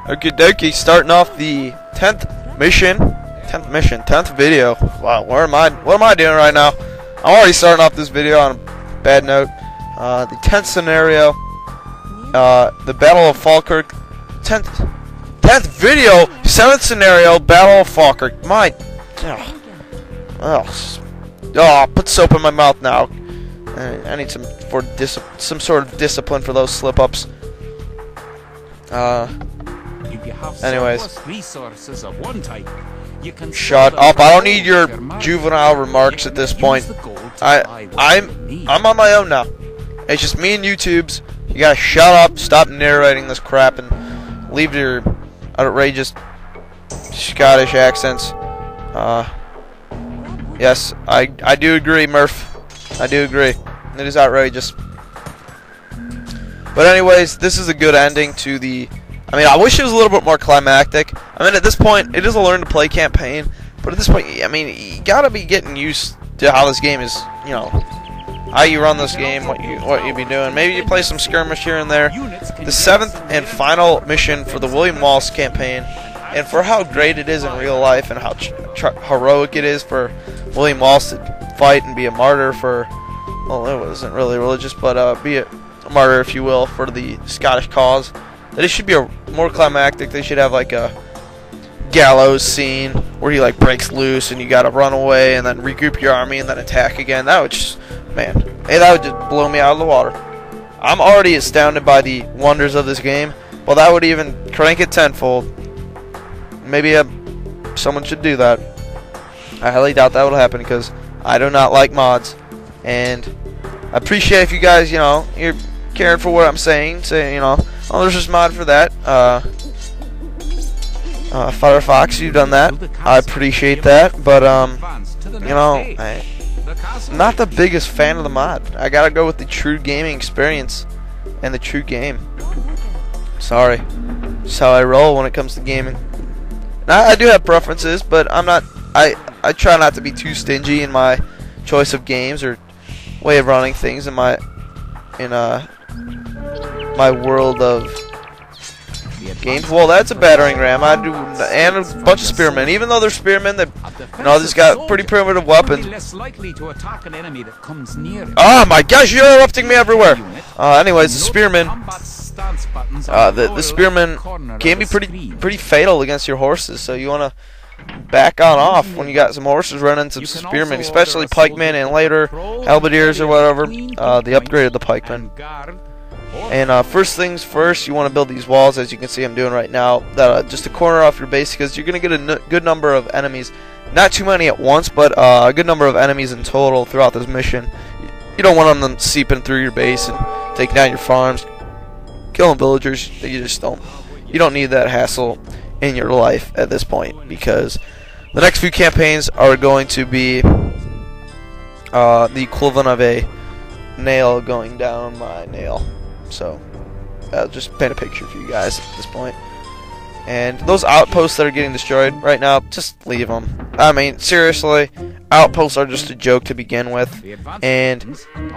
Okie dokie, starting off the 10th mission. 10th video. Wow, what am I doing right now? I'm already starting off this video on a bad note. The 10th scenario, the Battle of Falkirk. 10th video, 7th scenario, Battle of Falkirk. Put soap in my mouth now. I need some sort of discipline for those slip-ups. Anyways, shut up! I don't need your juvenile remarks at this point. I'm on my own now. It's just me and YouTube's. You gotta shut up, stop narrating this crap, and leave your outrageous Scottish accents. Yes, I do agree, Murph. I do agree. It is outrageous. But anyways, this is a good ending to the... I wish it was a little bit more climactic. At this point, it is a learn to play campaign. But at this point, you gotta be getting used to how this game is, how you run this game, what you be doing. Maybe you play some skirmish here and there. The 7th and final mission for the William Wallace campaign, and for how great it is in real life and how heroic it is for William Wallace to fight and be a martyr for, well, it wasn't really religious, but be a martyr, if you will, for the Scottish cause. That it should be more climactic. They should have like a gallows scene where he like breaks loose and you gotta run away and then regroup your army and then attack again. That would just, that would just blow me out of the water. I'm already astounded by the wonders of this game. Well, that would even crank it tenfold. Maybe someone should do that. I highly doubt that will happen because I do not like mods, and I appreciate if you guys, you're caring for what I'm saying. Say, oh, there's this mod for that. Firefox, you've done that. I appreciate that, but I'm not the biggest fan of the mod. I gotta go with the true gaming experience and the true game. Sorry, that's how I roll when it comes to gaming. Now, I do have preferences, but I'm not. I try not to be too stingy in my choice of games or way of running things in my world of games. Well, that's a battering ram. I do, and a bunch of spearmen. Even though they're spearmen, they just got pretty primitive weapons. Oh my gosh, you're erupting me everywhere. Anyways, the spearmen. The spearmen can be pretty fatal against your horses, so you want to back on off when you got some horses running some spearmen, especially pikemen and later halberdiers or whatever. They upgraded the pikemen. And first things first, you want to build these walls, as you can see I'm doing right now, that just a corner off your base, because you're going to get a good number of enemies. Not too many at once, but a good number of enemies in total throughout this mission. You don't want them seeping through your base and taking down your farms, killing villagers. You don't need that hassle in your life at this point, because the next few campaigns are going to be the equivalent of a nail going down my nail. So I'll just paint a picture for you guys at this point. And those outposts that are getting destroyed right now, just leave them. Seriously, outposts are just a joke to begin with, and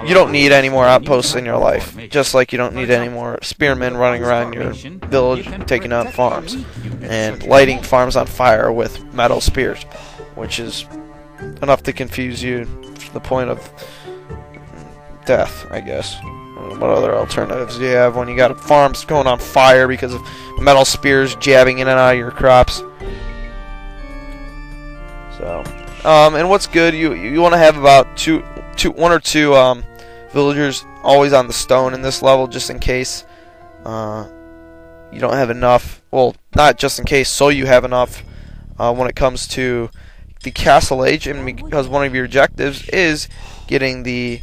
you don't need any more outposts in your life. Just like you don't need any more spearmen running around your village taking out farms and lighting farms on fire with metal spears, which is enough to confuse you to the point of death, I guess. What other alternatives do you have when you got farms going on fire because of metal spears jabbing in and out of your crops? So, and what's good, you want to have about one or two villagers always on the stone in this level, just in case you don't have enough. Well, not just in case, so you have enough when it comes to the castle age, and because one of your objectives is getting the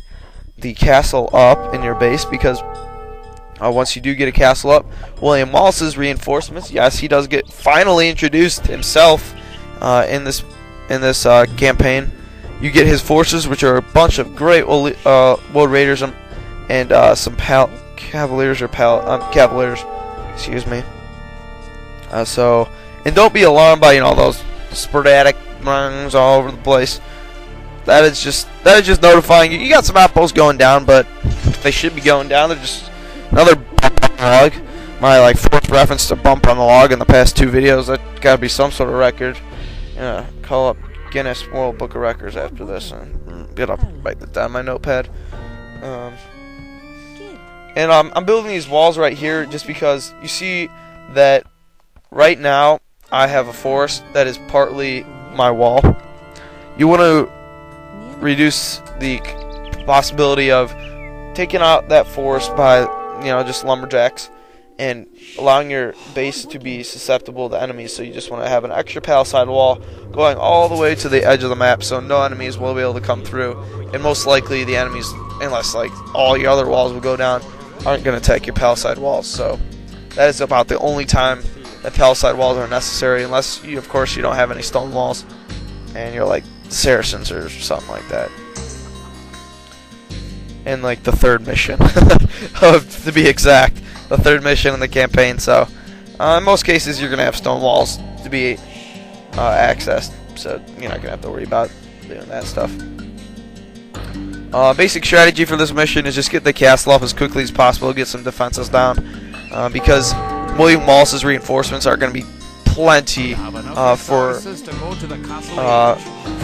castle up in your base, because once you do get a castle up, William Wallace's reinforcements, yes, he does get finally introduced himself in this campaign. You get his forces, which are a bunch of great wood raiders and some cavaliers, excuse me. And don't be alarmed by those sporadic runs all over the place. That is just notifying you. You got some outposts going down, but they should be going down. They're just another bug. my like 4th reference to bump on the log in the past 2 videos. That gotta be some sort of record. Yeah, call up Guinness World Book of Records after this and get up, write that down on my notepad. And I'm building these walls right here just because you see that right now I have a forest that is partly my wall. You want to reduce the possibility of taking out that forest by, you know, just lumberjacks and allowing your base to be susceptible to enemies. So you just want to have an extra palisade wall going all the way to the edge of the map, so no enemies will be able to come through, and most likely the enemies, unless like all your other walls will go down, aren't going to attack your palisade walls. So that is about the only time that palisade walls are necessary, unless you, of course, you don't have any stone walls and you're like Saracens or something like that. In like the 3rd mission, to be exact, the 3rd mission in the campaign. So in most cases you're gonna have stone walls to be accessed, so you're not gonna have to worry about doing that stuff. Basic strategy for this mission is just get the castle up as quickly as possible, get some defenses down, because William Wallace's reinforcements are going to be plenty for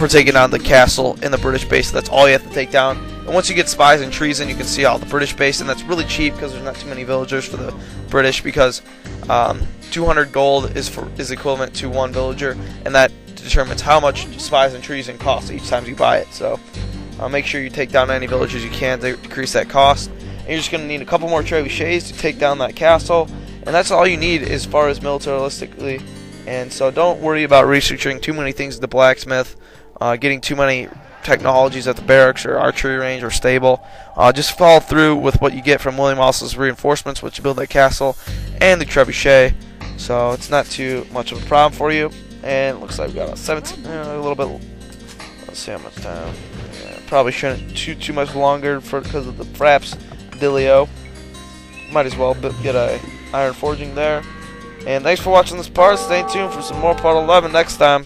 taking down the castle and the British base. That's all you have to take down. And once you get spies and treason, you can see all the British base, and that's really cheap because there's not too many villagers for the British, because 200 gold is equivalent to 1 villager, and that determines how much spies and treason cost each time you buy it. So make sure you take down any villagers you can to decrease that cost. And you're just going to need a couple more trebuchets to take down that castle, and that's all you need as far as militaristically. And so don't worry about researching too many things at the blacksmith, getting too many technologies at the barracks or archery range or stable. Just follow through with what you get from William Wallace's reinforcements, which you build that castle, and the trebuchet. So it's not too much of a problem for you. And it looks like we got a 17, a little bit. Let's see how much time. Yeah, probably shouldn't too much longer because of the fraps dealio. Might as well get a iron forging there. And thanks for watching this part. Stay tuned for some more part 11 next time.